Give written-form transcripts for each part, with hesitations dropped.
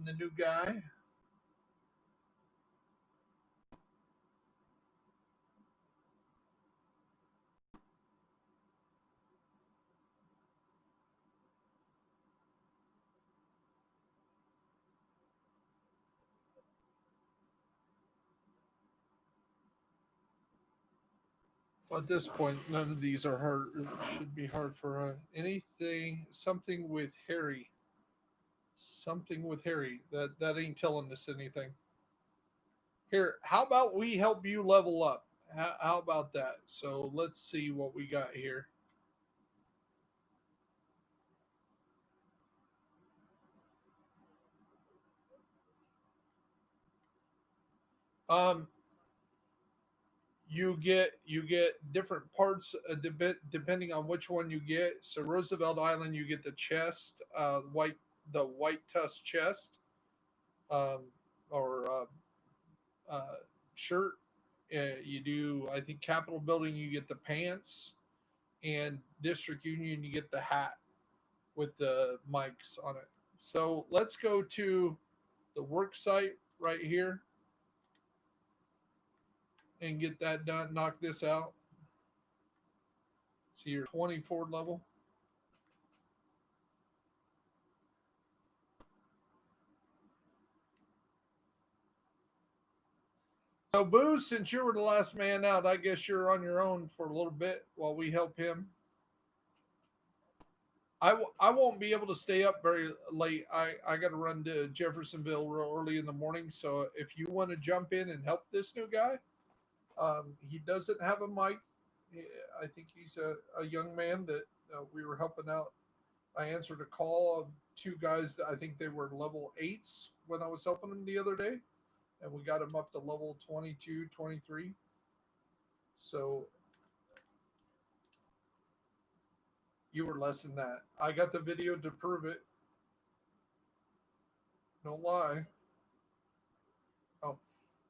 helping the new guy. Well, at this point, none of these are hard. Should be hard for anything. Something with Harry. Something with Harry. That ain't telling us anything. Here, how about we help you level up? How about that? So let's see what we got here. Um, you get different parts depending on which one you get. So Roosevelt Island, you get the chest, the white tusk chest, um, or uh, shirt. You do, I think, Capitol Building, you get the pants, and District Union, you get the hat with the mics on it. So let's go to the work site right here and get that done. Knock this out. So you're 24 level. So, Boo, since you were the last man out, I guess you're on your own for a little bit while we help him. I won't be able to stay up very late. I got to run to Jeffersonville real early in the morning. So, if you want to jump in and help this new guy, he doesn't have a mic. I think he's a young man that we were helping out. I answered a call of two guys that I think they were level eights when I was helping them the other day, and we got him up to level 22, 23. So you were less than that. I got the video to prove it. Don't lie. Oh,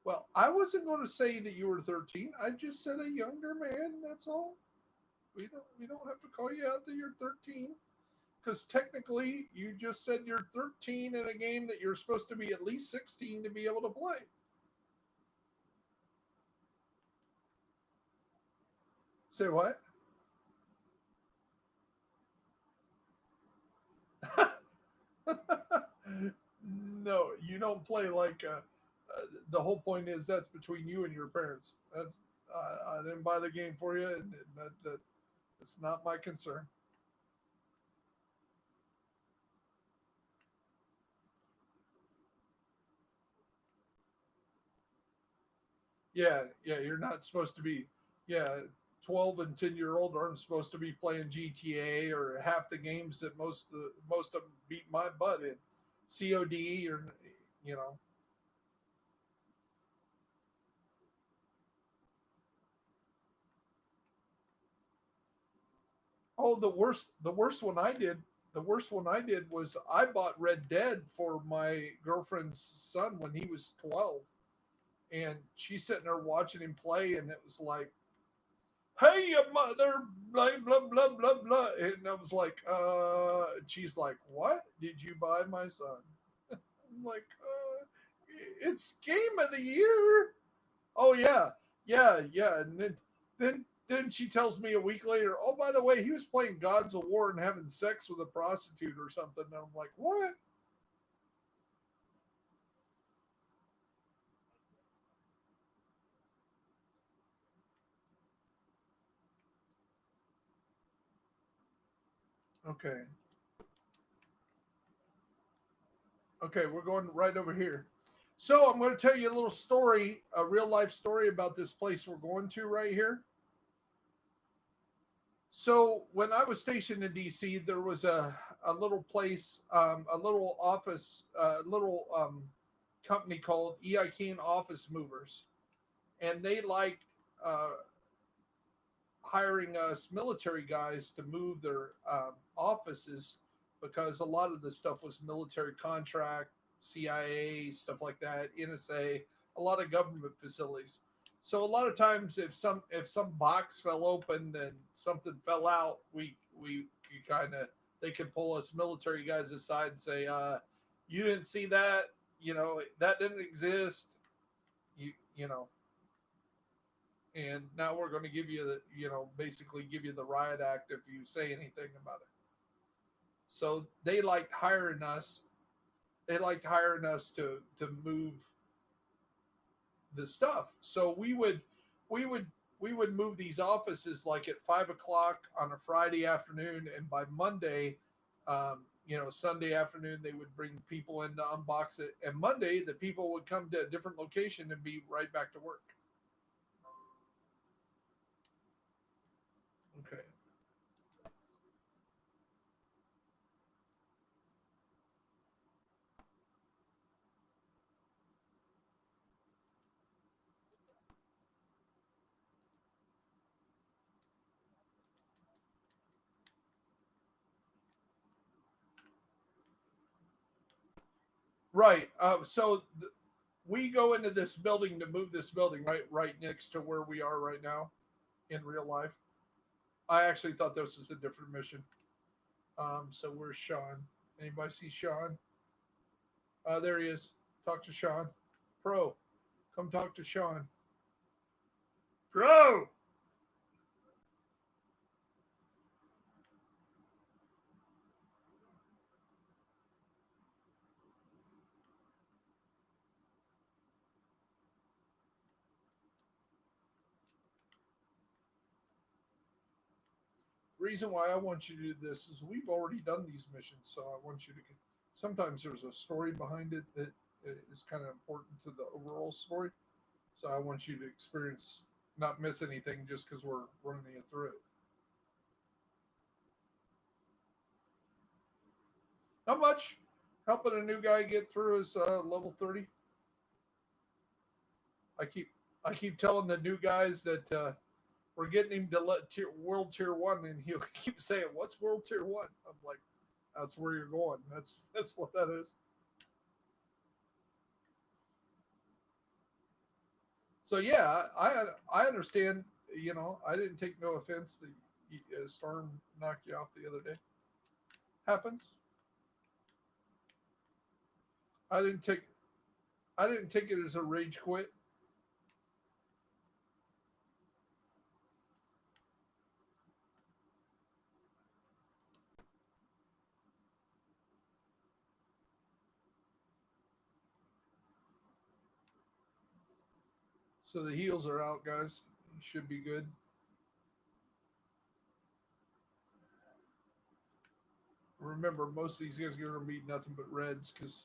well, I wasn't going to say that you were 13. I just said a younger man. That's all. We don't have to call you out that you're 13 because technically you just said you're 13 in a game that you're supposed to be at least 16 to be able to play. Say what? No, you don't play like. The whole point is that's between you and your parents. That's I didn't buy the game for you, and that's not my concern. Yeah, yeah, you're not supposed to be. Yeah, 12 and 10-year old aren't supposed to be playing GTA or half the games that most of them beat my butt in. COD or you know. Oh, the worst one I did was I bought Red Dead for my girlfriend's son when he was 12, and she's sitting there watching him play, and it was like, "Hey, your mother, blah blah blah blah blah," and I was like, she's like, "What did you buy my son?" I'm like, it's game of the year. Oh yeah, yeah, yeah. And then she tells me a week later, oh by the way, he was playing Gods of War and having sex with a prostitute or something. And I'm like, what? Okay, okay, we're going right over here. So I'm going to tell you a little story, a real life story about this place we're going to right here. So when I was stationed in DC, there was a little place, a little office, a little company called EI King Office Movers, and they liked uh, hiring us military guys to move their offices because a lot of the stuff was military contract, CIA stuff like that, NSA, a lot of government facilities. So a lot of times, if some box fell open and something fell out, we kind of they could pull us military guys aside and say, You didn't see that. You know, that didn't exist. You know, and now we're going to give you the, you know, basically give you the riot act if you say anything about it. So they liked hiring us. They liked hiring us to move the stuff. So we would we would move these offices like at 5 o'clock on a Friday afternoon, and by Monday, you know, Sunday afternoon they would bring people in to unbox it, and Monday the people would come to a different location and be right back to work. Okay. Right. We go into this building to move this building right next to where we are right now in real life. I actually thought this was a different mission. So where's Sean? Anybody see Sean? There he is. Talk to Sean. Pro, come talk to Sean. Pro. Reason why I want you to do this is we've already done these missions, so I want you to. Sometimes there's a story behind it that is kind of important to the overall story. So I want you to experience, not miss anything just because we're running you through it. Not much. Helping a new guy get through his level 30. I keep I keep telling the new guys that we're getting him to World Tier One, and he'll keep saying, "What's World Tier One?" I'm like, "That's where you're going. That's what that is." So yeah, I understand. You know, I didn't take no offense that Storm knocked you off the other day. Happens. I didn't take I didn't take it as a rage quit. So the heels are out, guys. You should be good. Remember, most of these guys are going to be nothing but reds because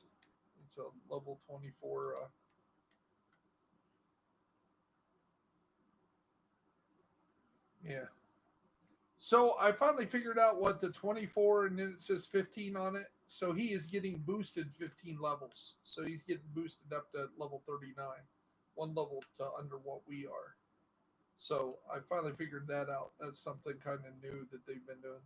it's a level 24. Yeah. So I finally figured out what the 24 and then it says 15 on it. So he is getting boosted 15 levels. So he's getting boosted up to level 39, one level to under what we are. So I finally figured that out. That's something kind of new that they've been doing.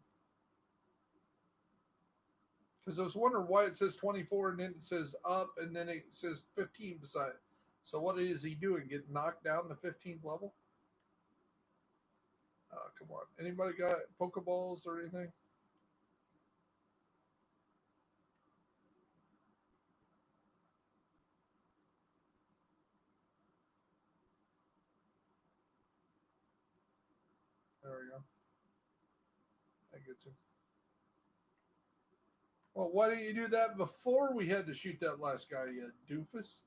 Because I was wondering why it says 24 and then it says up and then it says 15 beside it. So what is he doing? Get knocked down to 15th level? Come on. Anybody got Pokeballs or anything? There we go. That gets him. Well, why didn't you do that before we had to shoot that last guy, you doofus?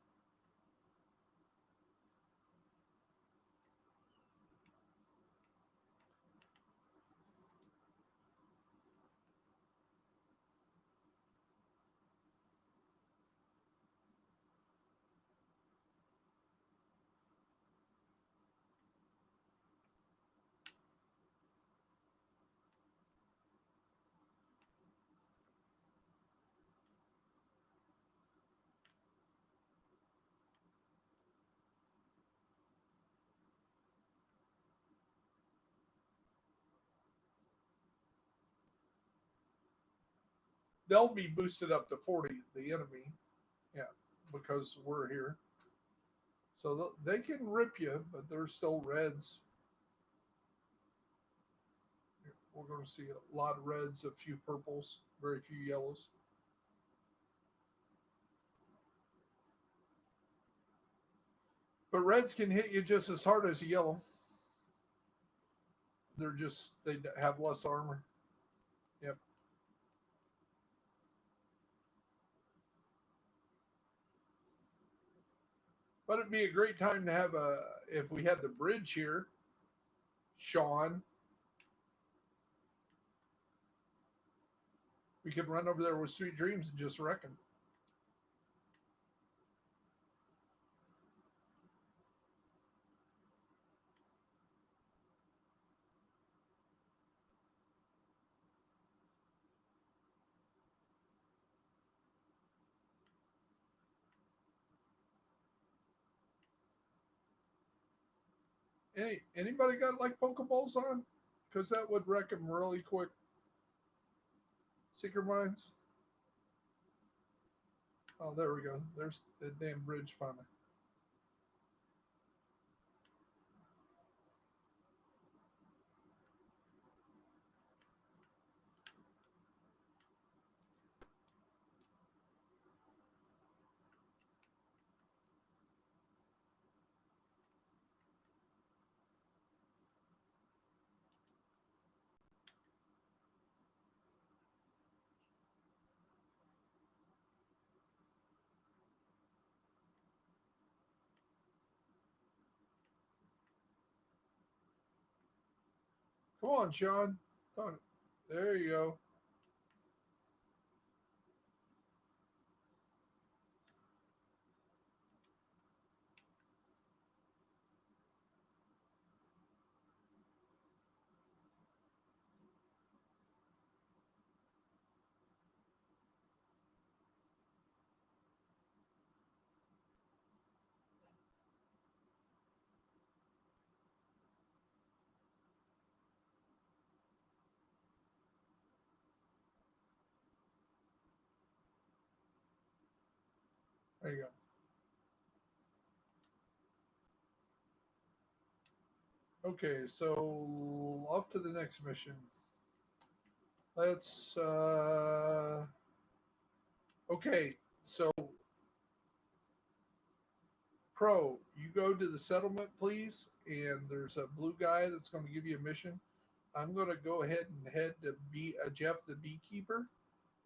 They'll be boosted up to 40, the enemy. Yeah, because we're here. So they can rip you, but they're still reds. We're going to see a lot of reds, a few purples, very few yellows. But reds can hit you just as hard as a yellow. They have less armor. Yep. But it'd be a great time to have if we had the bridge here, Sean, we could run over there with Sweet Dreams and just wreck him. Anybody got like Pokeballs on? Because that would wreck him really quick. Secret Mines. Oh, there we go. There's the damn bridge finally. Come on, Sean. There you go. There you go. Okay, so off to the next mission. Let's okay, so Pro, you go to the settlement, please, and there's a blue guy that's going to give you a mission. I'm going to go ahead and head to be Jeff the beekeeper,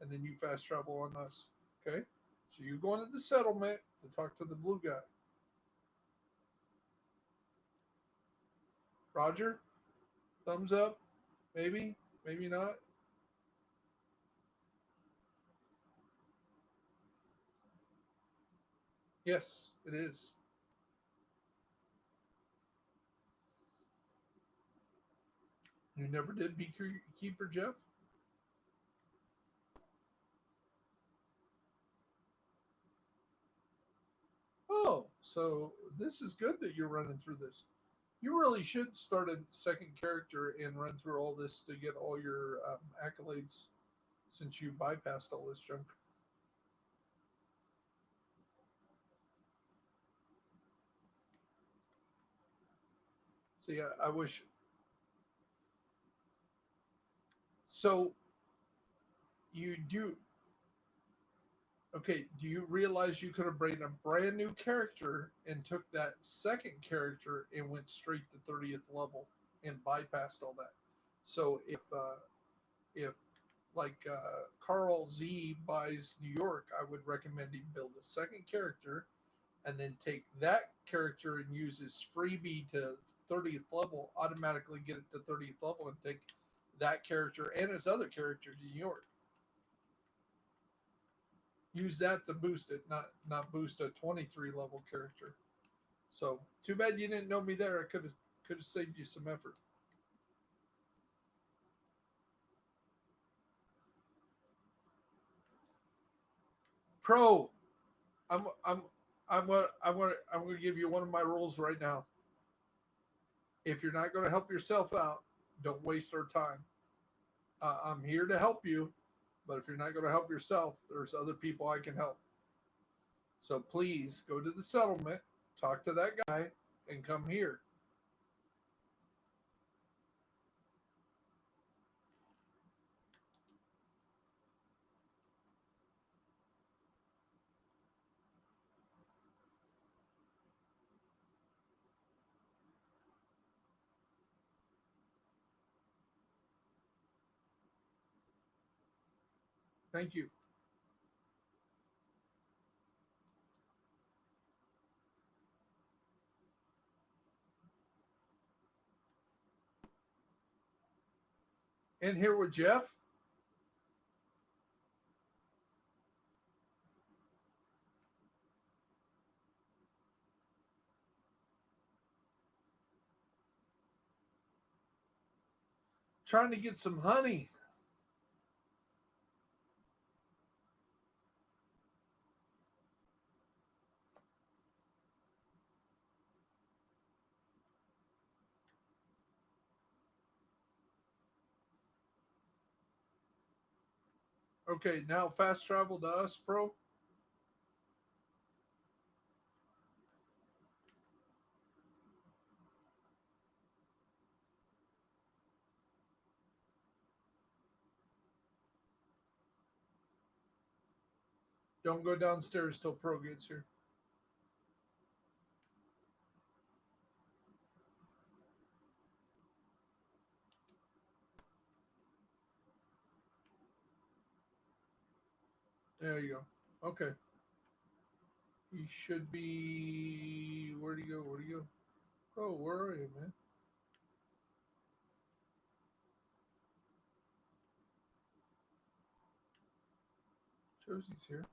and then you fast travel on us. Okay, so you go into the settlement to talk to the blue guy. Roger, thumbs up, maybe, maybe not. Yes, it is. You never did beekeeper, Jeff. Oh, so this is good that you're running through this. You really should start a second character and run through all this to get all your accolades since you bypassed all this junk. So yeah, I wish. So you do. Okay, do you realize you could have brought a brand new character and took that second character and went straight to 30th level and bypassed all that? So if like Carl Z buys New York, I would recommend he build a second character and then take that character and use his freebie to 30th level, automatically get it to 30th level and take that character and his other character to New York. Use that to boost it, not boost a 23 level character. So too bad you didn't know me there. I could have saved you some effort. Pro, I'm I'm I'm gonna give you one of my rules right now. If you're not gonna help yourself out, don't waste our time. I'm here to help you, but if you're not gonna help yourself, there's other people I can help. So please go to the settlement, talk to that guy, and come here. Thank you. And here with Jeff. Trying to get some honey. Okay, now fast travel to us, bro. Don't go downstairs till Pro gets here. There you go. Okay. He should be. Where'd he go? Where'd he go? Oh, where are you, man? Josie's here.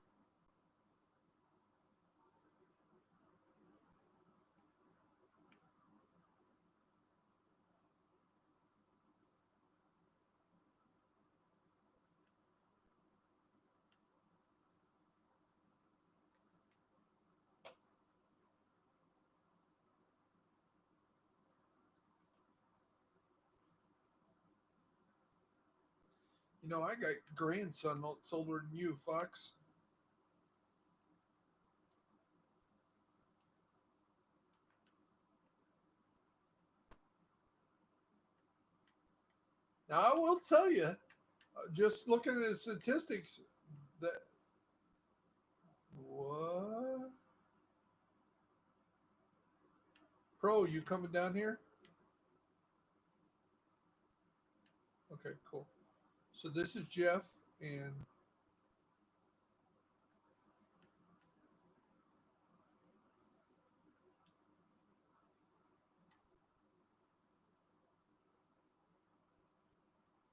You know, I got grandson that's older than you, Fox. Now, I will tell you, just looking at the statistics, that what Pro, you coming down here? Okay, cool. So this is Jeff, and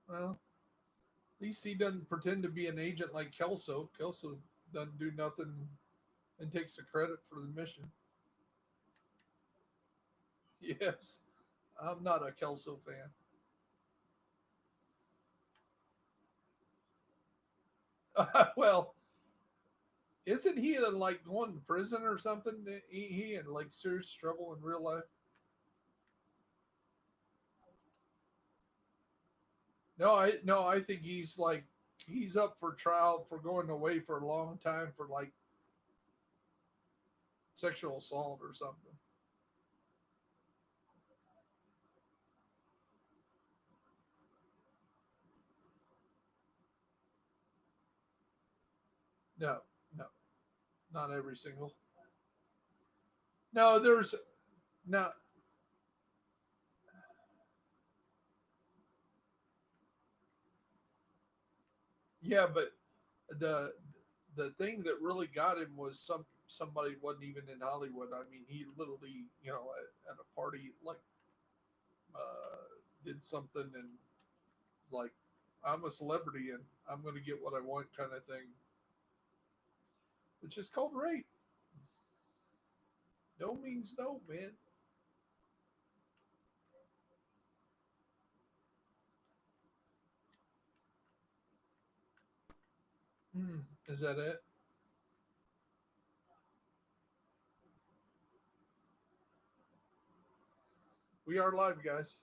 well, at least he doesn't pretend to be an agent like Kelso. Kelso doesn't do nothing and takes the credit for the mission. Yes, I'm not a Kelso fan. Well, isn't he like going to prison or something? He in like serious trouble in real life? No, I think he's like he's up for trial for going away for a long time for like sexual assault or something. No, no, not every single. No, there's no. Yeah, but the thing that really got him was somebody wasn't even in Hollywood. I mean, he literally, at a party like did something and like I'm a celebrity and I'm going to get what I want kind of thing, which is called rape. No means no, man. Is that it? We are live, guys.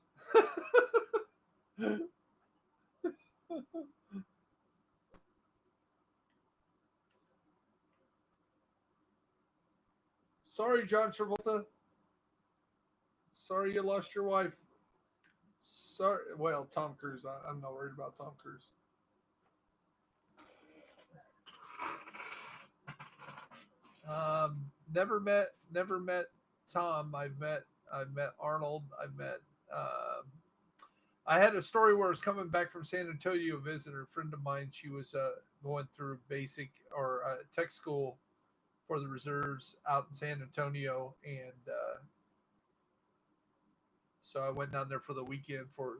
Sorry, John Travolta. Sorry you lost your wife. Sorry. Well, Tom Cruise. I'm not worried about Tom Cruise. Never met Tom. I've met Arnold. I've met. I had a story where I was coming back from San Antonio, a visitor, a friend of mine. She was going through basic or tech school for the reserves out in San Antonio, and so I went down there for the weekend for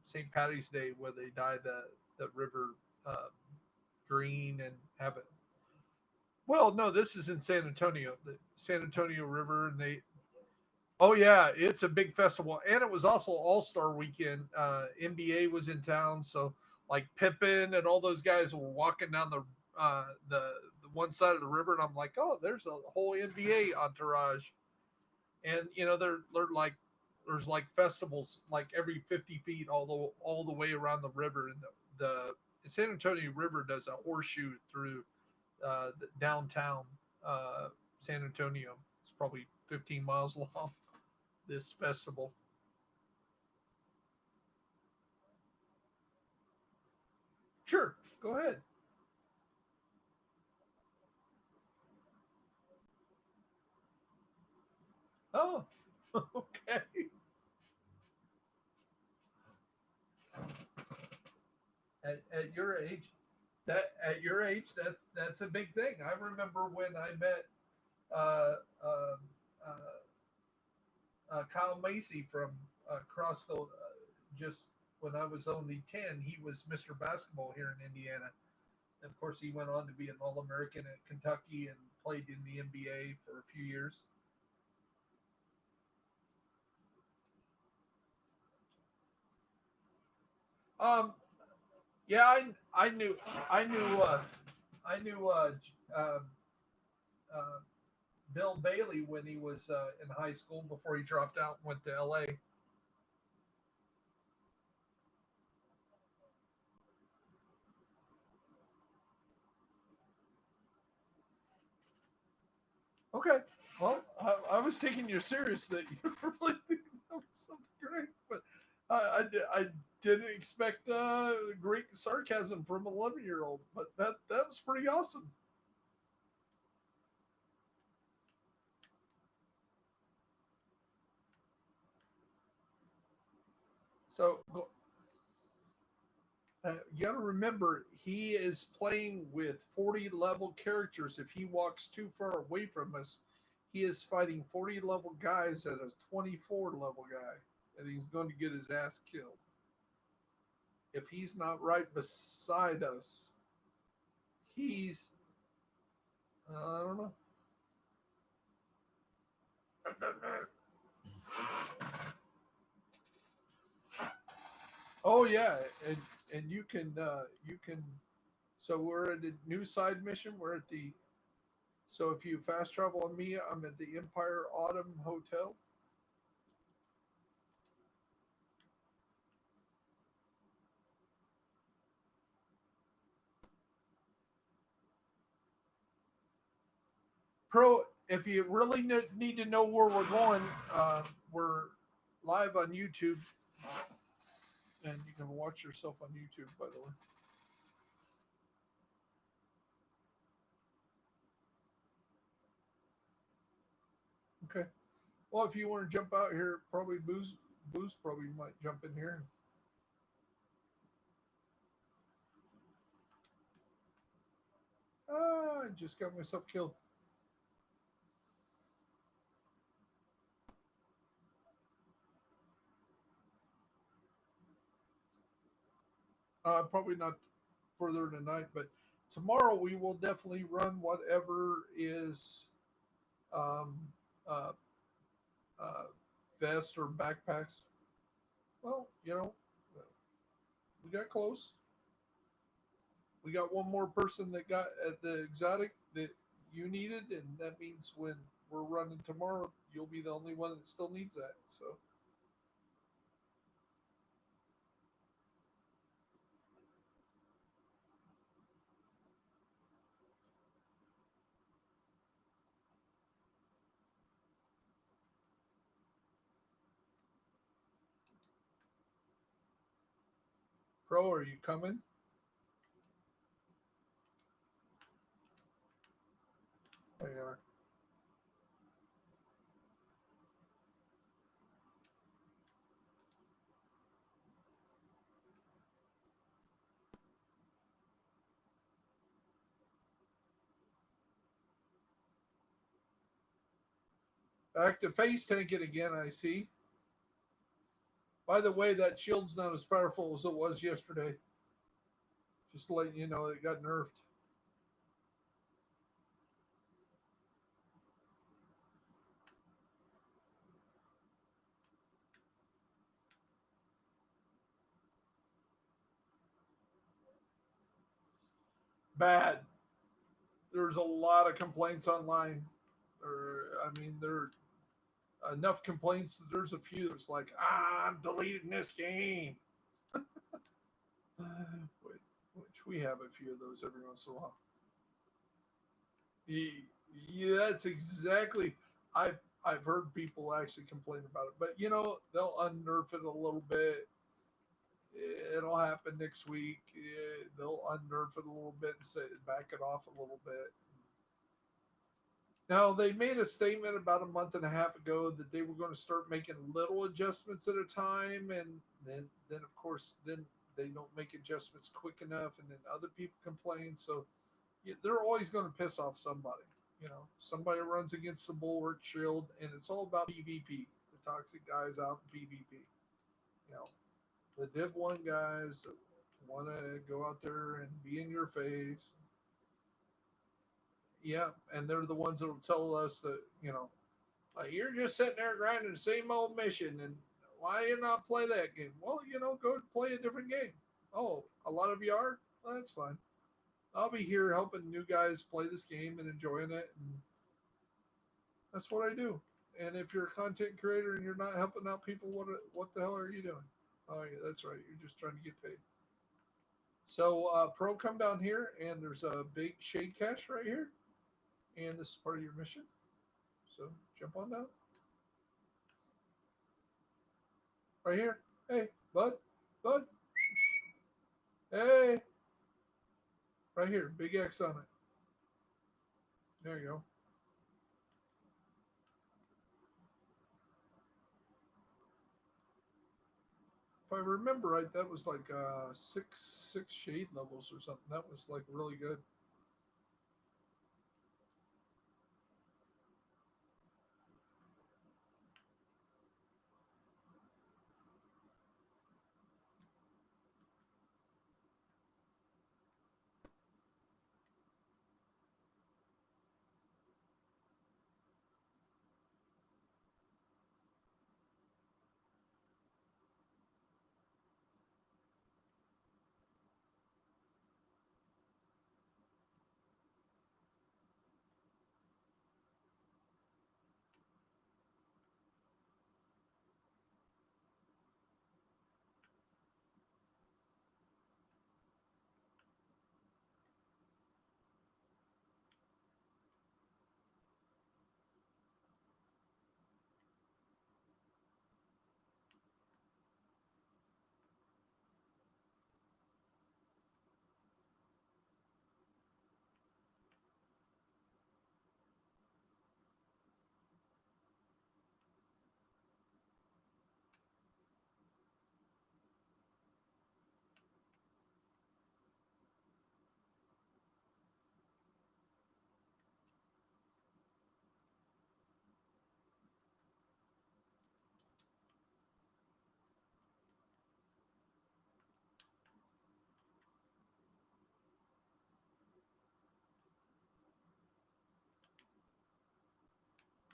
St. Patty's Day, where they dye the river um, green and have it. Well, no, this is in San Antonio, the San Antonio River, and they. Oh yeah, it's a big festival, and it was also All Star Weekend. NBA was in town, so like Pippen and all those guys were walking down the one side of the river, and I'm like, oh, there's a whole NBA entourage, and they're like there's like festivals like every 50 feet all the way around the river, and the San Antonio River does a horseshoe through the downtown San Antonio. It's probably 15 miles long. This festival. Sure, go ahead. Oh, okay. At your age, that's a big thing. I remember when I met uh, uh, Kyle Macy from across the just when I was only 10. He was Mr. Basketball here in Indiana. And of course, he went on to be an All American at Kentucky and played in the NBA for a few years. Um, yeah, I knew uh, Bill Bailey when he was in high school before he dropped out and went to LA. Okay, well, I was taking you serious that you really think that was something great, but I didn't expect great sarcasm from an 11-year old, but that was pretty awesome. So you got to remember, he is playing with 40 level characters. If he walks too far away from us, he is fighting 40 level guys at a 24 level guy, and he's going to get his ass killed. If he's not right beside us, he's, I don't know. Oh, yeah. And you can, so we're at a new side mission. We're at the, so if you fast travel on me, I'm at the Empire Autumn Hotel. Pro, if you really need to know where we're going, we're live on YouTube, and you can watch yourself on YouTube. By the way, okay. Well, if you want to jump out here, probably Boost probably might jump in here. I just got myself killed. Probably not further tonight, but tomorrow we will definitely run whatever is um, uh, uh, vest or backpacks. Well, we got close. We got one more person that got at the exotic that you needed, and that means when we're running tomorrow, you'll be the only one that still needs that. So, Pro, are you coming? There you are. Back to face tanking again, I see. By the way, that shield's not as powerful as it was yesterday. Just letting you know it got nerfed. Bad. There's a lot of complaints online. There are enough complaints that there's a few that's like, I'm deleting this game. Which we have a few of those every once in a while. Yeah, that's exactly. I've heard people actually complain about it, but they'll unnerf it a little bit. It'll happen next week. They'll unnerf it a little bit and say back it off a little bit. Now they made a statement about a month and a half ago that they were going to start making little adjustments at a time, and then of course then they don't make adjustments quick enough, and then other people complain. So they're always going to piss off somebody. Somebody runs against the bulwark shield, and it's all about PvP. The toxic guys out in PvP. You know, the Div 1 guys that want to go out there and be in your face. Yeah, and they're the ones that will tell us that, like, you're just sitting there grinding the same old mission, and why you not play that game? Well, go play a different game. Oh, a lot of you are? Well, that's fine. I'll be here helping new guys play this game and enjoying it, and that's what I do. And if you're a content creator and you're not helping out people, what the hell are you doing? Oh, yeah, that's right. You're just trying to get paid. So, Pro, come down here, and there's a big shade cache right here, and this is part of your mission. So, jump on down. Right here. Hey, bud, bud. Hey, right here. Big X on it. There you go. If I remember right, that was like six shade levels or something. That was like really good.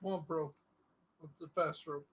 Come on, bro. With the fast rope.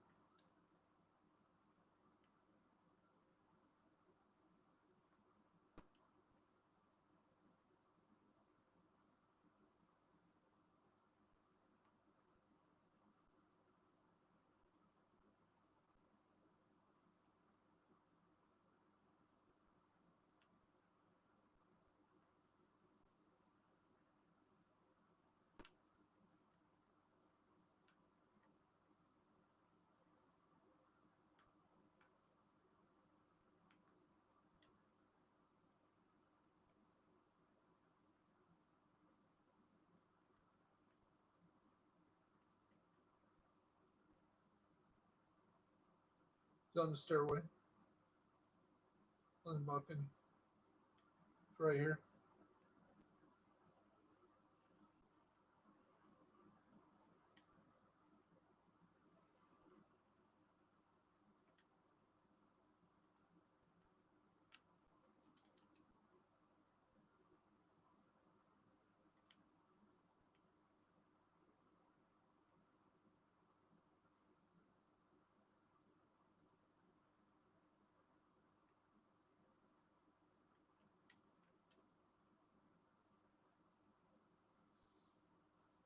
Down the stairway. On the balcony. Right here.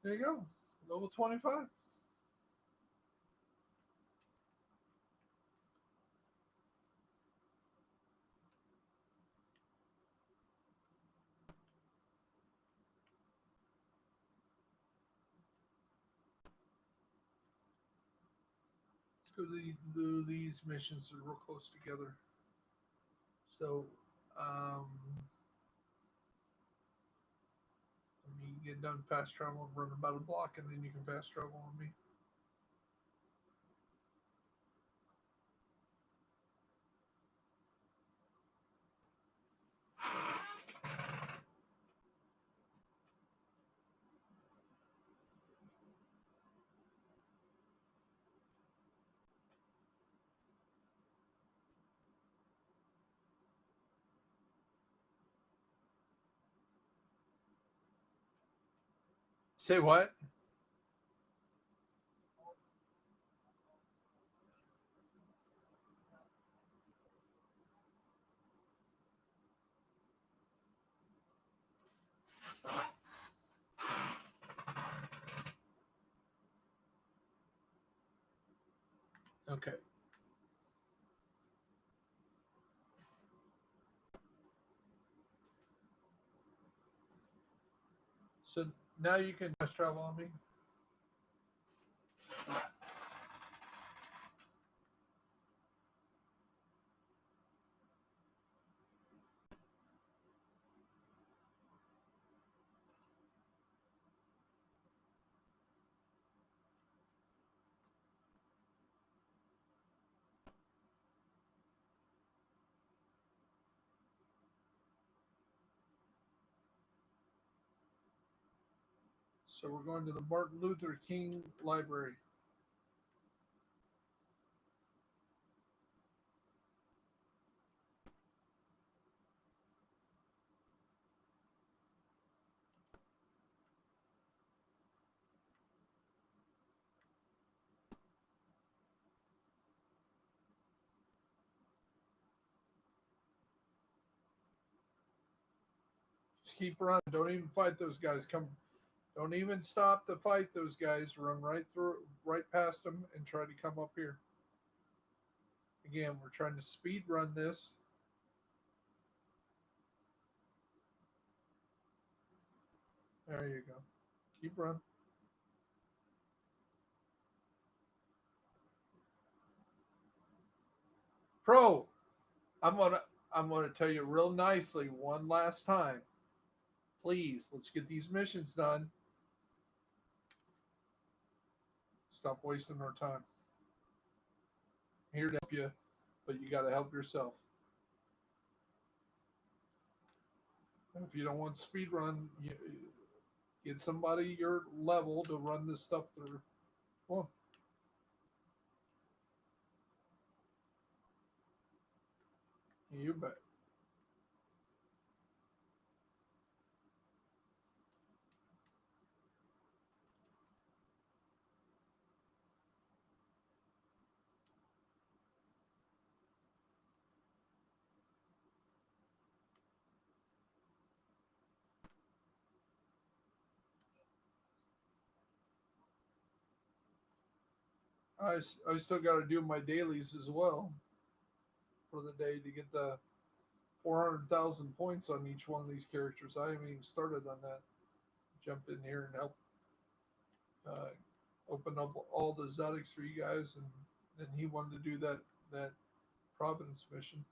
There you go. Level 25. Let's go to these missions that are real close together. So, um, let me get done fast travel and run about a block, and then you can fast travel on me. Say what? Okay. So now you can fast travel on me. So we're going to the Martin Luther King Library. Just keep running. Don't even fight those guys. Come. Don't even stop to fight those guys. Run right through, right past them, and try to come up here. Again, we're trying to speed run this. There you go. Keep running. Pro, I'm gonna I'm gonna tell you real nicely one last time. Please, let's get these missions done. Stop wasting our time. I'm here to help you, but you got to help yourself. If you don't want speed run, get somebody your level to run this stuff through. Well, you bet. I still got to do my dailies as well for the day to get the 400,000 points on each one of these characters. I haven't even started on that. Jump in here and help uh, open up all the exotics for you guys, and then he wanted to do that Providence mission.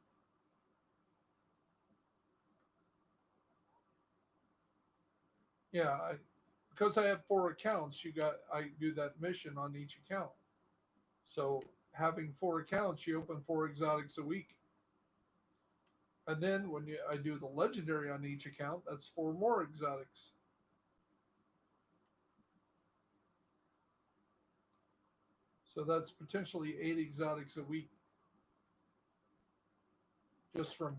Yeah, because I have 4 accounts, I do that mission on each account. So having 4 accounts, you open 4 exotics a week, and then I do the legendary on each account, that's 4 more exotics. So that's potentially 8 exotics a week just from,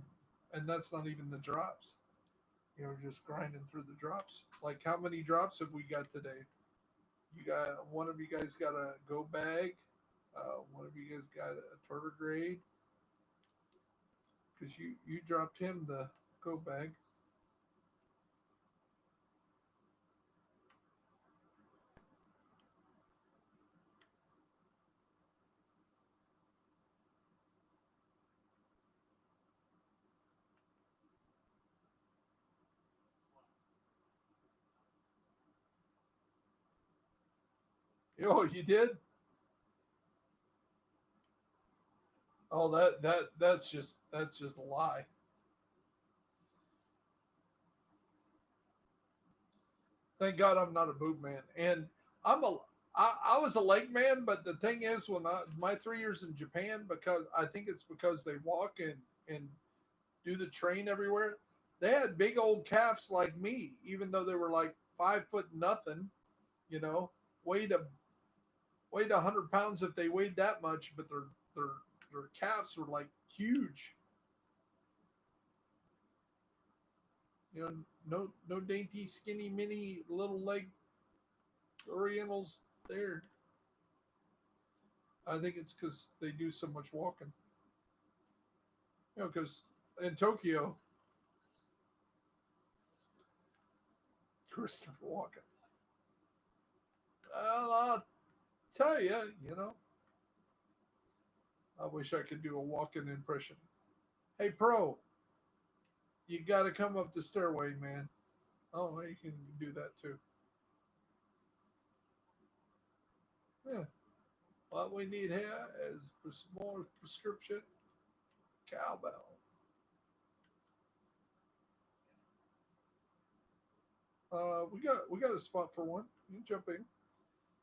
and that's not even the drops. Just grinding through the drops. Like, how many drops have we got today? You got one of you guys got a go bag. One of you guys got a tardigrade because you dropped him the go bag. Oh, you did? Oh, that's just a lie. Thank God I'm not a boob man. And I'm a I was a leg man, but the thing is, when my 3 years in Japan, because I think it's because they walk and do the train everywhere, they had big old calves like me, even though they were like 5 foot nothing. You know, weighed a weighed 100 pounds if they weighed that much, but their their calves were like huge. You know, no dainty, skinny, mini little leg Orientals there. I think it's because they do so much walking. You know, because in Tokyo, Christopher Walken. I'll tell you, I wish I could do a walking impression. Hey, Pro, you got to come up the stairway, man. Oh, you can do that too. Yeah. What we need here is more prescription cowbell. We got a spot for one. You can jump in.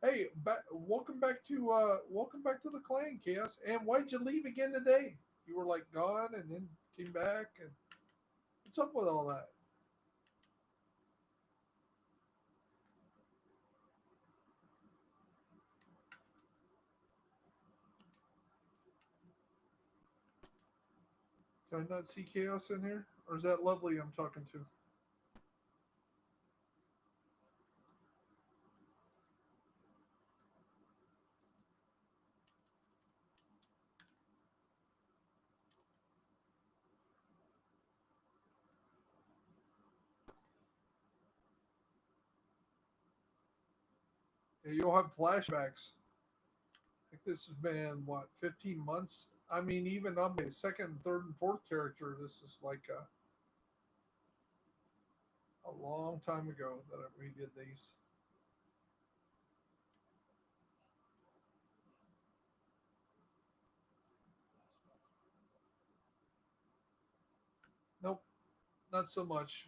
Hey, welcome back to the clan, Chaos. And why'd you leave again today? You were like gone and then came back. And what's up with all that? Can I not see Chaos in here, or is that Lovely I'm talking to? Yeah, you'll have flashbacks. Like this has been what 15 months. I mean, even on my second, third, and fourth character, this is like a long time ago that we did these. Nope, not so much.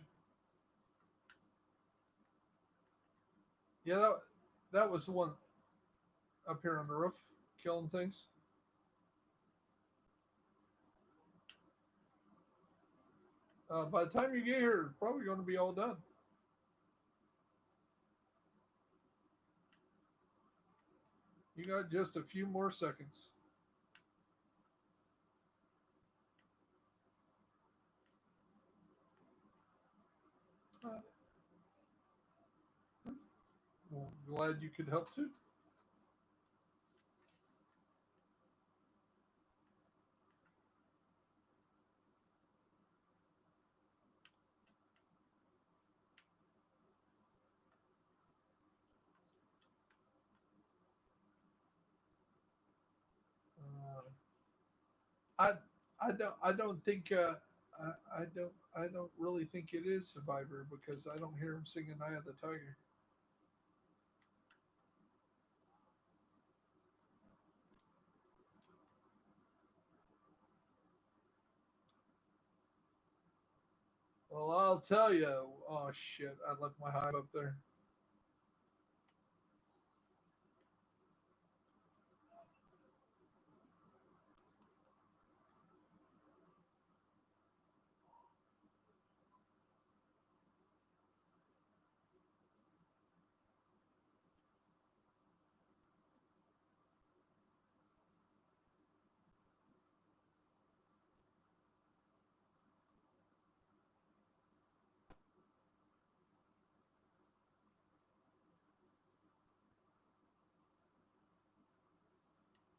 Yeah, that was the one up here on the roof, killing things. By the time you get here, it's probably going to be all done. You got just a few more seconds. Uh, well, glad you could help too. Uh, I I don't think I don't really think it is Survivor because I don't hear him singing "Eye of the Tiger." Well, I'll tell you. Oh shit! I left my hive up there.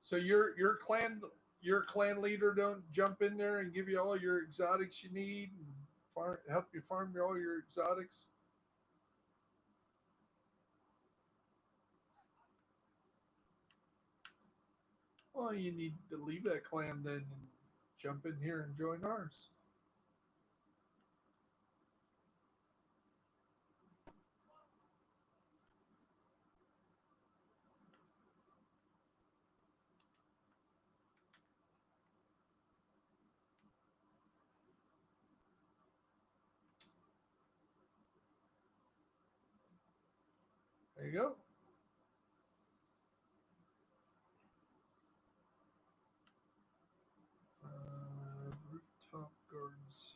So your clan leader don't jump in there and give you all your exotics you need and help you farm all your exotics. Well, you need to leave that clan then and jump in here and join ours. you go. Rooftop gardens.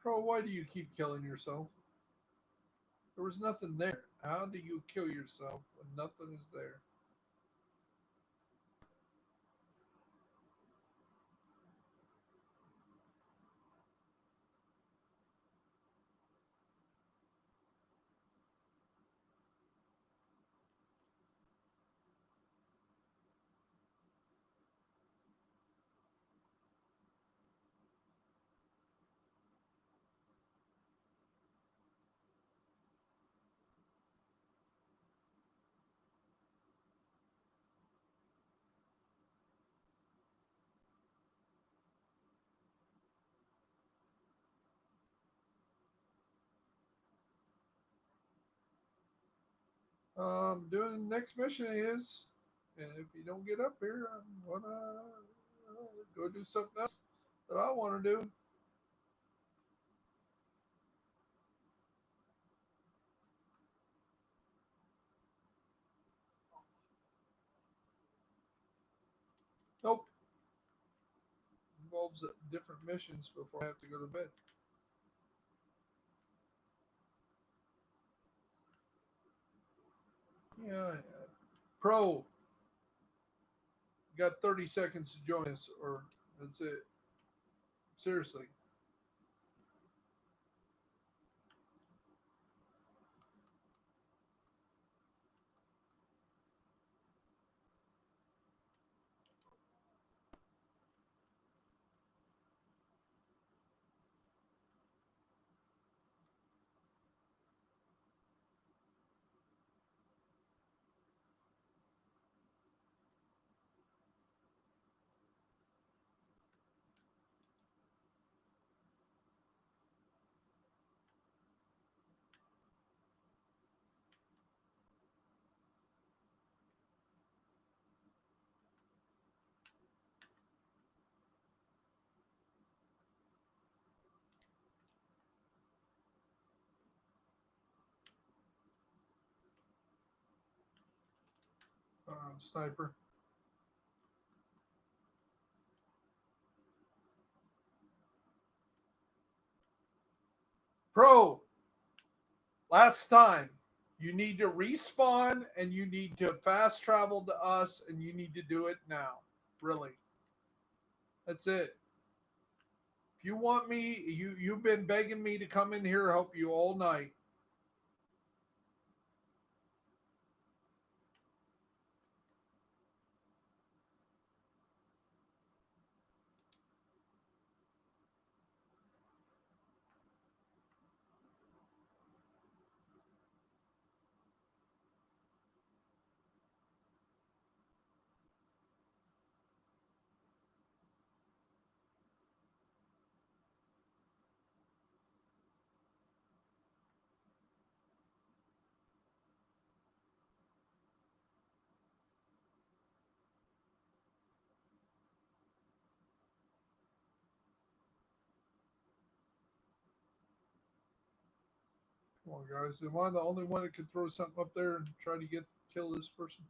Pro, why do you keep killing yourself? There was nothing there. How do you kill yourself when nothing is there? Doing the next mission is, and if you don't get up here, I'm gonna go do something else that I want to do. Nope, involves different missions before I have to go to bed. Yeah, Pro, you got 30 seconds to join us, or that's it. Seriously. Sniper. Pro, last time. You need to respawn and you need to fast travel to us and you need to do it now. Really. That's it. If you want me, you've been begging me to come in here help you all night. Come on, guys. Am I the only one that could throw something up there and try to get kill this person?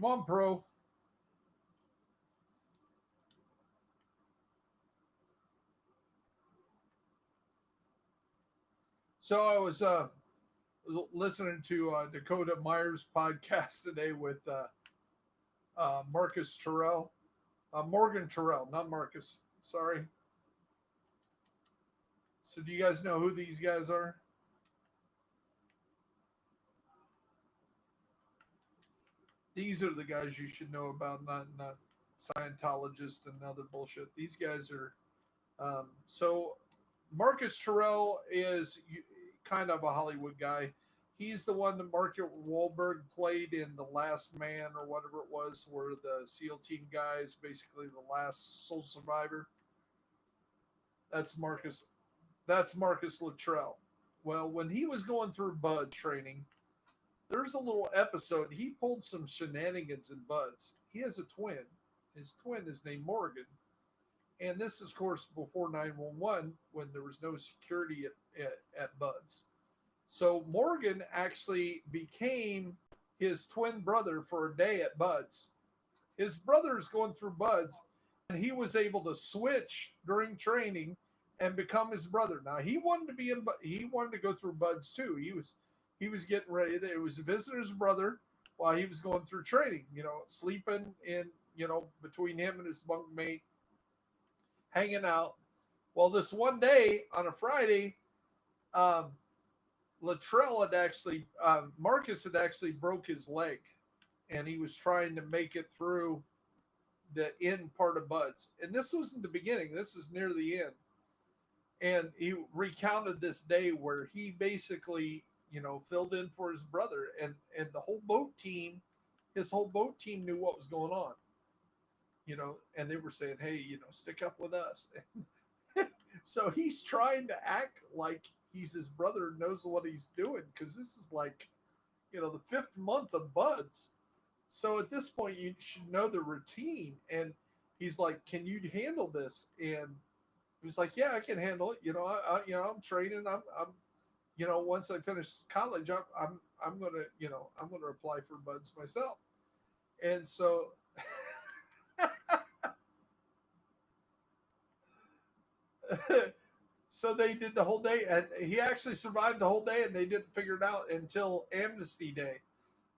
Come on, Pro. So I was listening to Dakota Myers podcast today with Marcus Terrell, Morgan Terrell, not Marcus. Sorry. So do you guys know who these guys are? These are the guys you should know about, not Scientologists and other bullshit. These guys are so. Marcus Terrell is kind of a Hollywood guy. He's the one that Mark Wahlberg played in The Last Man or whatever it was, where the SEAL team guys, basically the last sole survivor. That's Marcus. That's Marcus Luttrell. Well, when he was going through Bud training, there's a little episode. He pulled some shenanigans in Bud's. He has a twin. His twin is named Morgan. And this is, of course, before 911 when there was no security at Bud's. So Morgan actually became his twin brother for a day at Bud's. His brother is going through Bud's, and he was able to switch during training and become his brother. Now he wanted to be in, he wanted to go through Bud's too. He was getting ready. It was visiting his brother while he was going through training. You know, sleeping in, you know, between him and his bunkmate, hanging out. Well, this one day on a Friday, Luttrell had actually, Marcus had actually broke his leg, and he was trying to make it through the end part of Bud's. And this wasn't the beginning. This is near the end. And he recounted this day where he basically, you know, filled in for his brother, and the whole boat team, his whole boat team knew what was going on, you know, and they were saying, hey, you know, stick up with us. So he's trying to act like he's his brother, knows what he's doing, because this is like, you know, the fifth month of Bud's. So at this point, you should know the routine. And he's like, can you handle this? And he was like, yeah, I can handle it. You know, you know, I'm training. I'm, you know, once I finish college, I'm gonna, you know, I'm gonna apply for Bud's myself. And so, so they did the whole day, and he actually survived the whole day, and they didn't figure it out until Amnesty Day.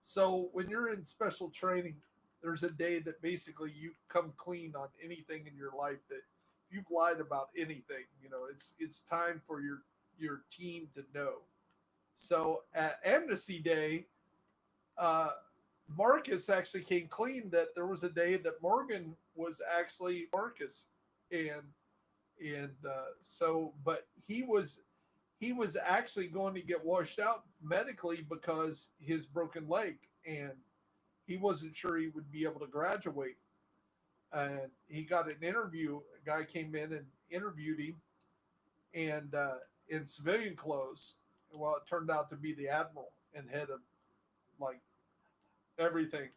So when you're in special training, there's a day that basically you come clean on anything in your life that if you've lied about anything, you know, it's time for your team to know. So at Amnesty Day, uh, Marcus actually came clean that there was a day that Morgan was actually Marcus, and so, but he was actually going to get washed out medically because his broken leg, and he wasn't sure he would be able to graduate. And he got an interview. A guy came in and interviewed him, and in civilian clothes. Well, it turned out to be the admiral and head of like everything.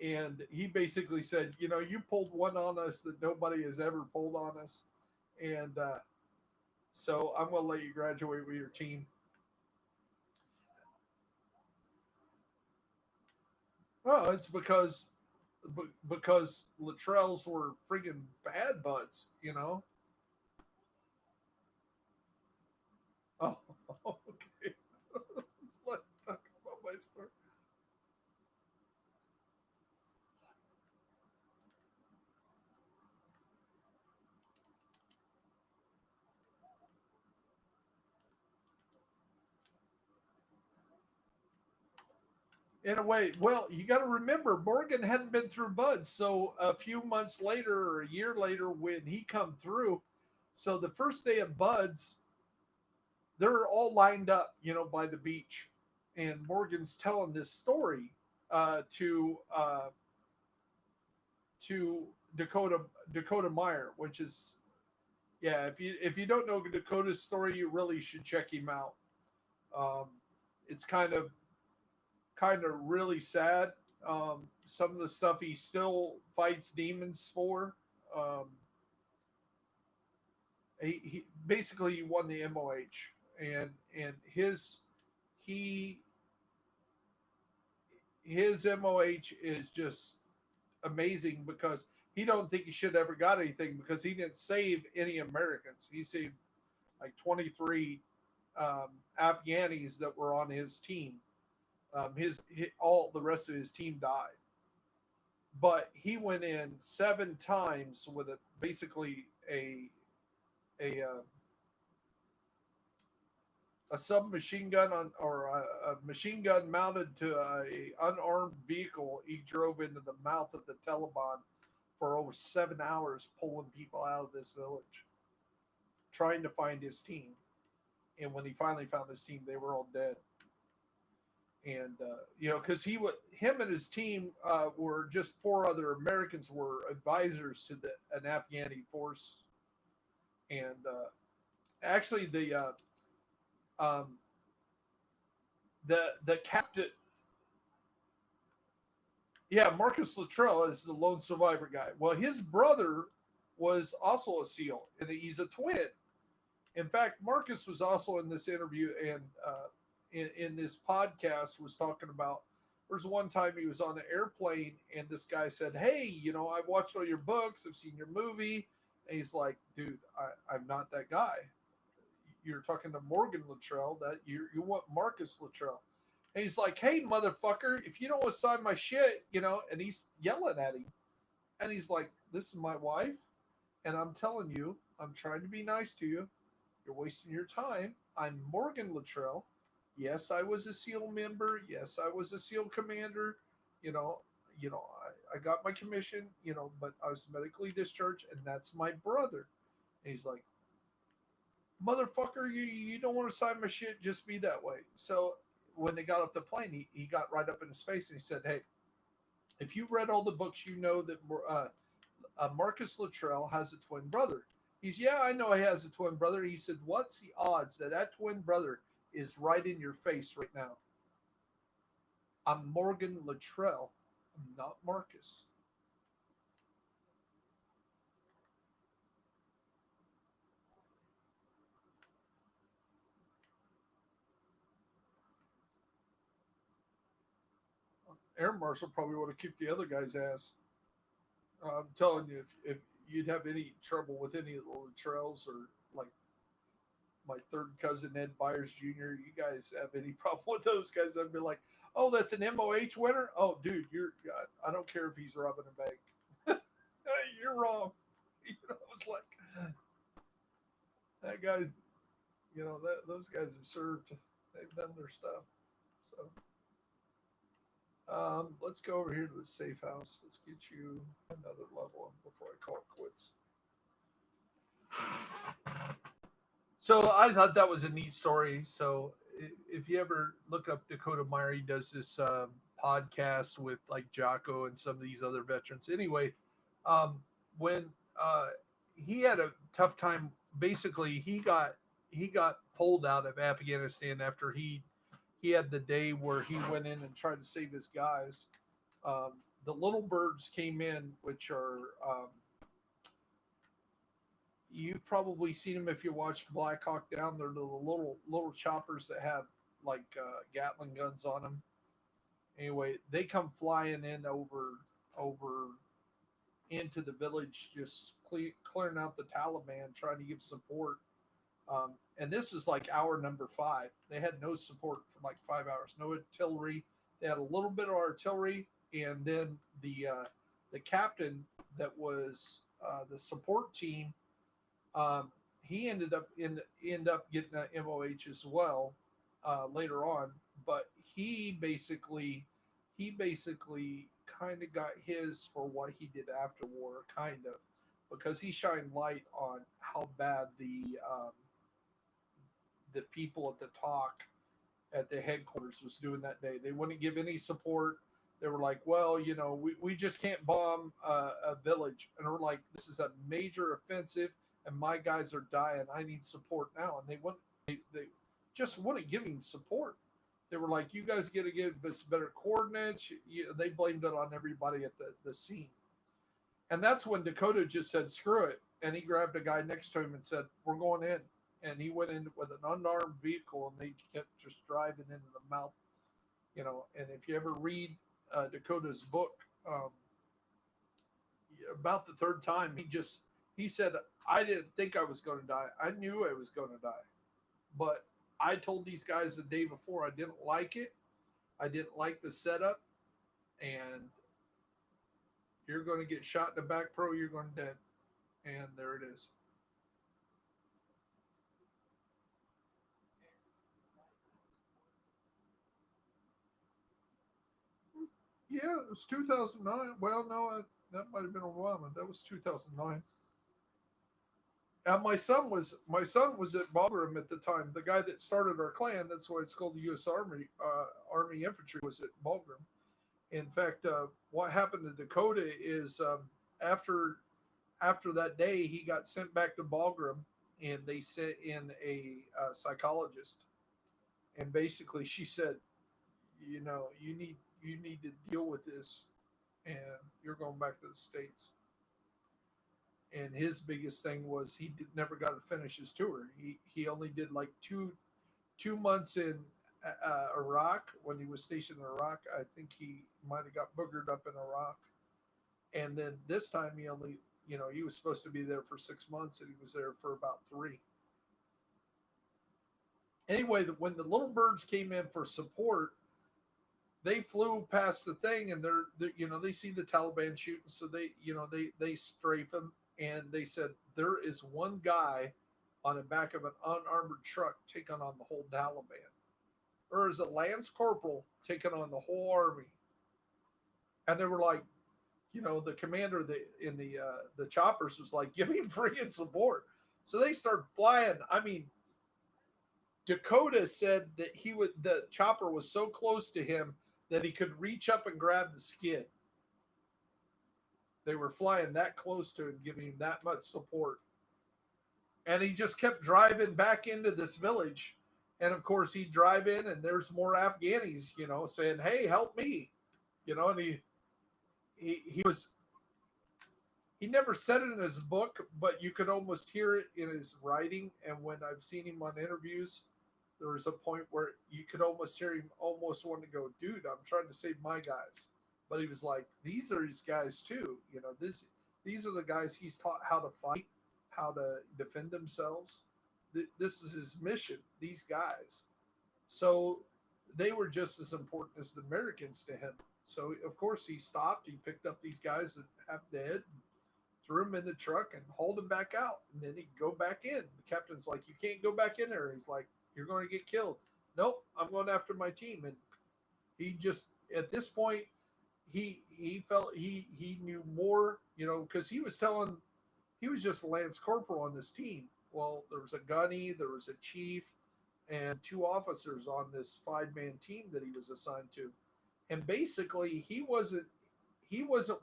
And he basically said, you know, you pulled one on us that nobody has ever pulled on us, and so I'm going to let you graduate with your team. Well, it's because Luttrell's were friggin' bad butts, you know. Oh, okay. Let's talk about my story. In a way, well, you got to remember Morgan hadn't been through Bud, so a few months later or a year later, when he come through, so the first day of Bud's, they're all lined up, you know, by the beach, and Morgan's telling this story uh, to uh, to Dakota Meyer, which is, yeah. If you don't know Dakota's story, you really should check him out. Um, it's kind of really sad. Some of the stuff he still fights demons for. Um, he basically he won the MOH, and he his MOH is just amazing because he don't think he should ever got anything because he didn't save any Americans. He saved like 23 Afghanis that were on his team. All the rest of his team died, but he went in 7 times with basically a a submachine gun on or a machine gun mounted to a unarmed vehicle. He drove into the mouth of the Taliban for over 7 hours, pulling people out of this village, trying to find his team. And when he finally found his team, they were all dead. And because him and his team were just four other Americans were advisors to an Afghani force, and actually um, the captain, yeah, Marcus Luttrell is the lone survivor guy. Well, his brother was also a SEAL, and he's a twin. In fact, Marcus was also in this interview and in this podcast was talking about. There's one time he was on an airplane and this guy said, "Hey, I've watched all your books, I've seen your movie," and he's like, "Dude, I'm not that guy. You're talking to Morgan Luttrell. That you want Marcus Luttrell." And he's like, "Hey, motherfucker, if you don't want to sign my shit, and he's yelling at him, and he's like, "This is my wife, and I'm telling you, I'm trying to be nice to you. You're wasting your time. I'm Morgan Luttrell. Yes, I was a SEAL member. Yes, I was a SEAL commander. You know, I got my commission. But I was medically discharged, and that's my brother." And he's like, "Motherfucker, you don't want to sign my shit. Just be that way." So when they got off the plane, he got right up in his face and he said, "Hey, if you've read all the books, you know that Marcus Luttrell has a twin brother." Yeah, I know he has a twin brother. He said, "What's the odds that twin brother is right in your face right now? I'm Morgan Luttrell. I'm not Marcus." Air Marshal probably would have kicked the other guy's ass. I'm telling you, if you'd have any trouble with any of the Luttrells or like my third cousin Ed Byers Jr., you guys have any problem with those guys, I'd be like, "Oh, that's an MOH winner? Oh, dude, I don't care if he's robbing a bank. You're wrong." It's like that guy. Those guys have served. They've done their stuff. So let's go over here to the safe house. Let's get you another level before I call it quits. So I thought that was a neat story. So if you ever look up Dakota Meyer, he does this podcast with like Jocko and some of these other veterans. Anyway, um, when he had a tough time, basically he got pulled out of Afghanistan after he had the day where he went in and tried to save his guys. The little birds came in, which are you've probably seen them if you watched Black Hawk Down. They're the little choppers that have like Gatling guns on them. Anyway, they come flying in over into the village, just clearing out the Taliban, trying to give support. And this is like hour number 5. They had no support for like 5 hours, no artillery. They had a little bit of artillery, and then the captain that was the support team, he ended up getting an MOH as well later on. But he basically kind of got his for what he did after war, kind of, because he shined light on how bad the people at the talk at the headquarters was doing that day. They wouldn't give any support. They were like, "Well, we just can't bomb a village." And we're like, "This is a major offensive, and my guys are dying. I need support now." And they just wouldn't give him support. They were like, "You guys got to give us better coordinates." They blamed it on everybody at the scene. And that's when Dakota just said, "Screw it." And he grabbed a guy next to him and said, "We're going in." And he went in with an unarmed vehicle, and they kept just driving into the mouth. And if you ever read Dakota's book, about the third time, he said, "I didn't think I was going to die. I knew I was going to die. But I told these guys the day before I didn't like it. I didn't like the setup. And you're going to get shot in the back, pro. You're going to dead." And there it is. Yeah, it was 2009. Well, no, that might have been Obama. That was 2009. And my son was at Bagram at the time. The guy that started our clan, that's why it's called the U.S. Army Army Infantry, was at Bagram. In fact, what happened to Dakota is after after that day, he got sent back to Bagram, and they sent in a psychologist, and basically she said, you need to deal with this, and you're going back to the states. And his biggest thing was never got to finish his tour. He only did like 2 months in Iraq when he was stationed in Iraq. I think he might have got boogered up in Iraq, and then this time he only he was supposed to be there for 6 months and he was there for about three. Anyway, when the little birds came in for support, they flew past the thing and they see the Taliban shooting, so they strafe them, and they said there is one guy on the back of an unarmored truck taking on the whole Taliban, or is a lance corporal taking on the whole army. And they were like, the commander in the choppers was like, give him freaking support. So they start flying. I mean, Dakota said that the chopper was so close to him that he could reach up and grab the skid. They were flying that close to him, giving him that much support. And he just kept driving back into this village. And of course, he'd drive in, and there's more Afghanis, saying, "Hey, help me," And he was he never said it in his book, but you could almost hear it in his writing. And when I've seen him on interviews, there was a point where you could almost hear him almost want to go, "Dude, I'm trying to save my guys." But he was like, "These are his guys too. These are the guys he's taught how to fight, how to defend themselves. This is his mission. These guys." So they were just as important as the Americans to him. So of course he stopped. He picked up these guys that half dead, threw him in the truck, and hauled him back out. And then he'd go back in. The captain's like, "You can't go back in there." He's like, "You're going to get killed." "Nope, I'm going after my team." And he just, at this point, he felt he knew more, because he was just a lance corporal on this team. Well, there was a gunny, there was a chief, and two officers on this 5-man team that he was assigned to. And basically, he wasn't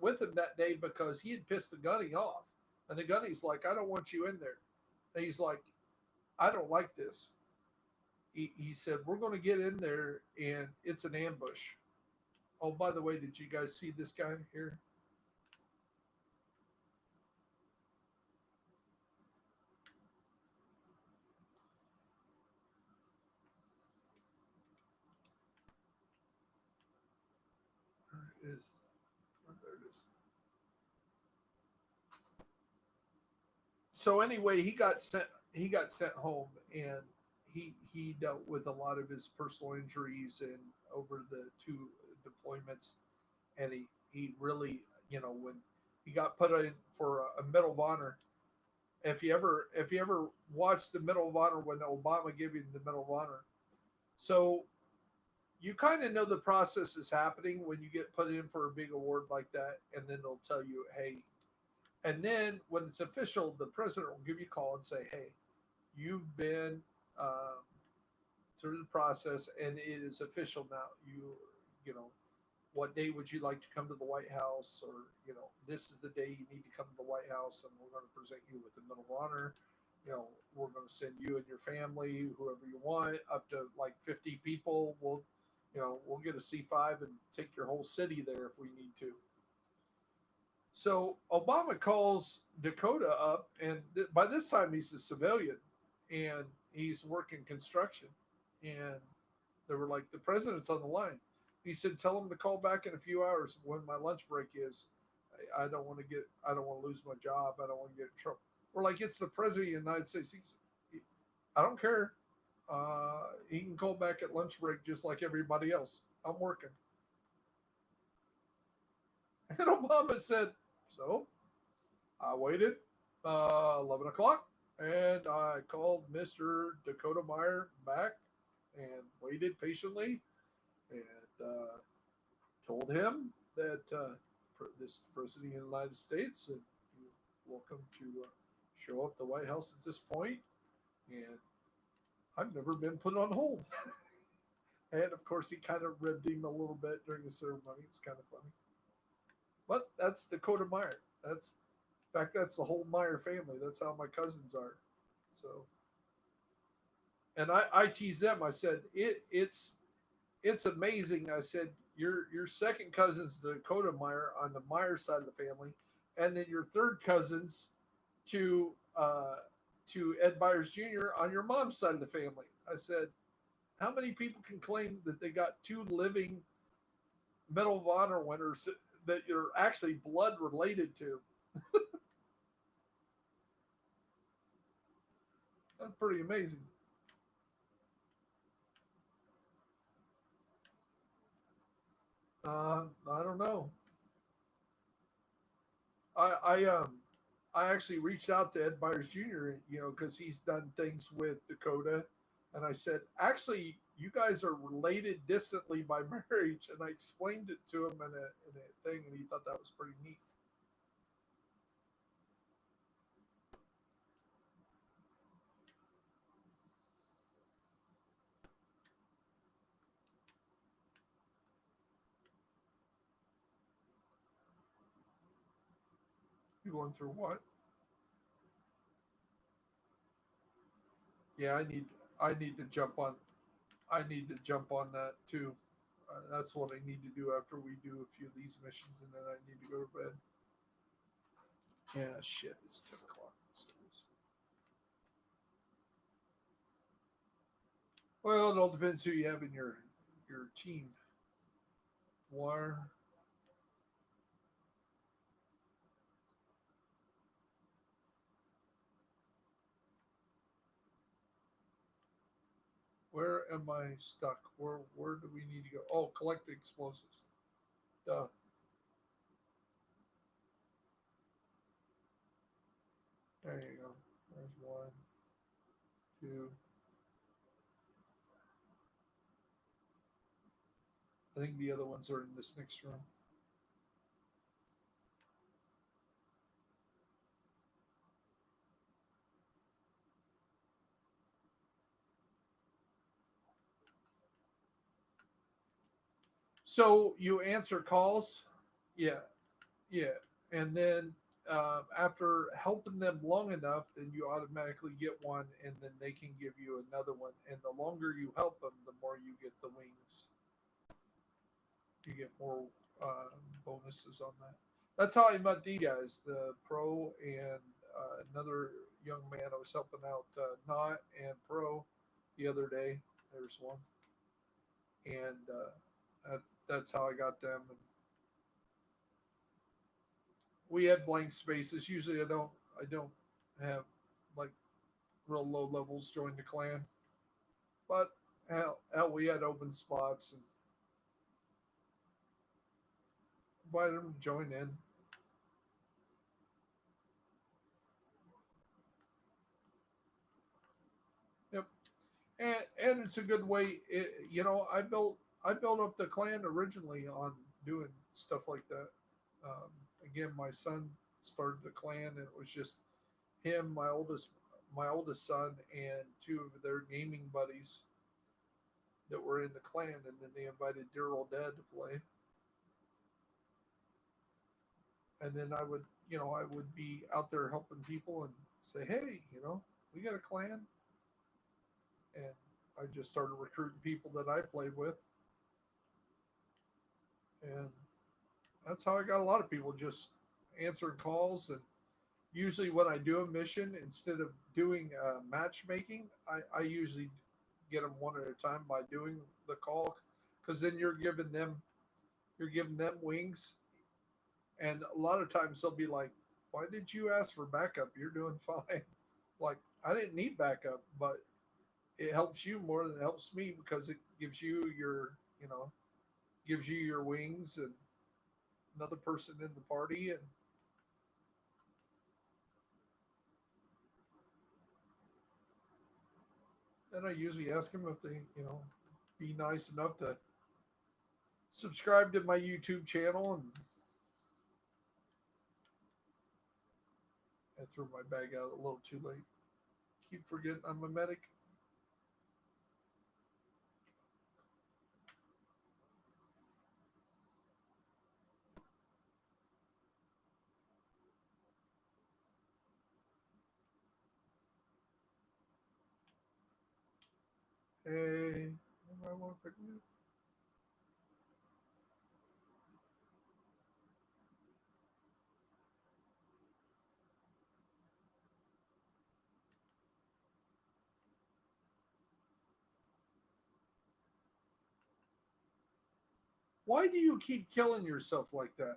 with him that day because he had pissed the gunny off. And the gunny's like, "I don't want you in there." And he's like, "I don't like this." He said, "We're going to get in there and it's an ambush." Oh, by the way, did you guys see this guy here? There it is. Oh, there it is. So anyway, he got sent home, and he dealt with a lot of his personal injuries and over the two deployments. And he really, when he got put in for a Medal of Honor. If you ever watched the Medal of Honor when Obama gave him the Medal of Honor, so you kind of know the process is happening when you get put in for a big award like that, and then they'll tell you, "Hey," and then when it's official, the president will give you a call and say, "Hey, you've been um, through the process, and it is official now. You know, what day would you like to come to the White House?" Or, "This is the day you need to come to the White House, and we're going to present you with the Medal of Honor. We're going to send you and your family, whoever you want, up to like 50 people. We'll get a C5 and take your whole city there if we need to." So Obama calls Dakota up, and by this time he's a civilian, and he's working construction. And they were like, "The president's on the line." He said, "Tell him to call back in a few hours when my lunch break is. I don't want to lose my job. I don't want to get in trouble." We're like, "It's the president of the United States." "I don't care. He can call back at lunch break just like everybody else. I'm working." And Obama said, "So I waited 11 o'clock, and I called Mr. Dakota Meyer back and waited patiently, and told him that this president of the United States, and you're welcome to show up at the White House at this point, and I've never been put on hold. And of course, he kind of ribbed him a little bit during the ceremony. It was kind of funny. But that's Dakota Meyer. In fact, that's the whole Meyer family. That's how my cousins are. So, and I tease them. I said it's amazing. I said your second cousin's Dakota Meyer on the Meyer side of the family, and then your third cousins to Ed Byers Jr. on your mom's side of the family. I said, how many people can claim that they got two living Medal of Honor winners that you're actually blood related to? That's pretty amazing. I don't know. I I actually reached out to Ed Byers Jr. Because he's done things with Dakota, and I said, actually, you guys are related distantly by marriage, and I explained it to him in a thing, and he thought that was pretty neat. You going through what? Yeah, I need to jump on. I need to jump on that too. That's what I need to do after we do a few of these missions, and then I need to go to bed. Yeah, shit, it's 10 o'clock. So well, it all depends who you have in your team. War. Where am I stuck? Where do we need to go? Oh, collect the explosives. Duh. There you go. There's one, two. I think the other ones are in this next room. So you answer calls. Yeah, yeah, and then after helping them long enough, then you automatically get one, and then they can give you another one. And the longer you help them, the more you get the wings. You get more bonuses on that. That's how I met these guys, the pro and another young man I was helping out, not and pro, the other day. There's one, and that's how I got them. And we had blank spaces. Usually, I don't have like real low levels join the clan, but hell, we had open spots and invited them to join in. Yep, and it's a good way. I built up the clan originally on doing stuff like that. Um, Again, my son started the clan, and it was just him, my oldest son, and two of their gaming buddies that were in the clan, and then they invited dear old dad to play, and then I would be out there helping people and say, hey, we got a clan, and I just started recruiting people that I played with, and that's how I got a lot of people just answering calls. And usually when I do a mission, instead of doing matchmaking, I usually get them one at a time by doing the call, because then you're giving them wings, and a lot of times they'll be like, "Why did you ask for backup? You're doing fine." Like, I didn't need backup, but it helps you more than it helps me, because it gives you your wings and another person in the party. And then I usually ask them if they be nice enough to subscribe to my YouTube channel. And I threw my bag out a little too late. Keep forgetting I'm a medic. Hey, I want to pick me up. Why do you keep killing yourself like that?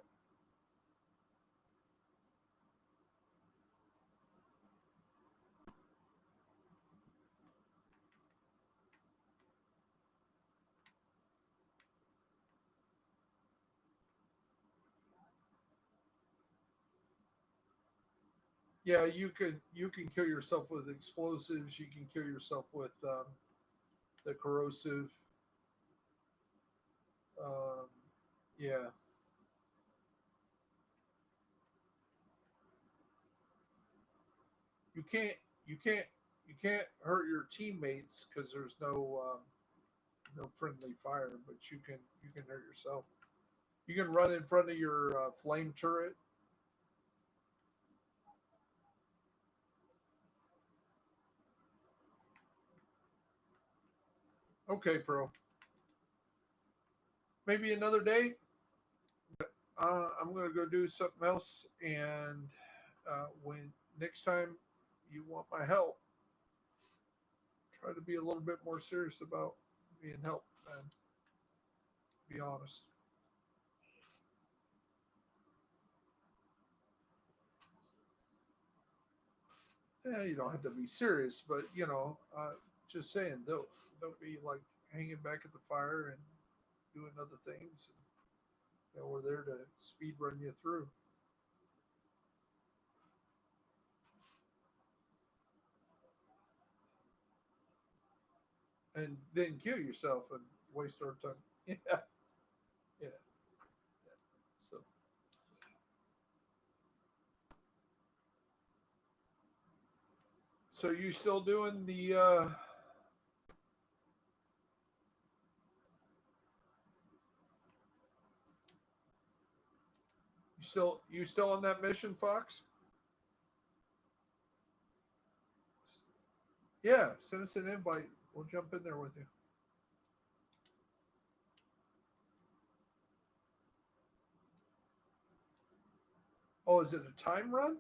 Yeah, you can kill yourself with explosives. You can kill yourself with the corrosive. Um, yeah, you can't you can't you can't hurt your teammates because there's no friendly fire, but you can hurt yourself. You can run in front of your flame turret. Okay, pro. Maybe another day. I'm gonna go do something else, and when next time you want my help, try to be a little bit more serious about being helped and be honest. Yeah, you don't have to be serious, but just saying, don't be like hanging back at the fire and doing other things. We're there to speed run you through, and then kill yourself and waste our time. Yeah, yeah. So, so you still doing the? You still on that mission, Fox? Yeah, send us an invite. We'll jump in there with you. Oh, is it a time run?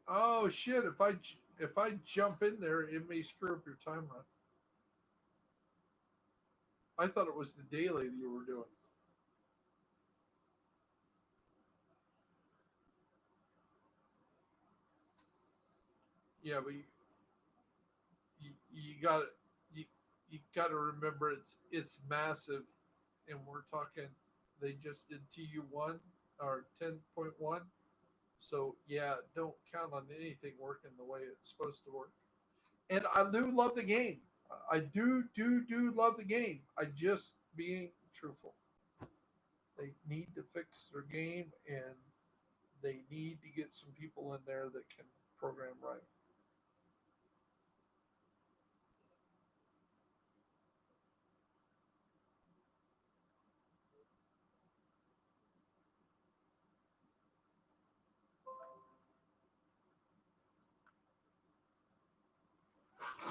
Oh shit! If I jump in there, it may screw up your time run. I thought it was the daily that you were doing. Yeah, but you got you you got to remember it's massive, and we're talking. They just did TU1 or 10.1. So yeah, don't count on anything working the way it's supposed to work. And I do love the game. I do love the game. I just being truthful. They need to fix their game, and they need to get some people in there that can program right.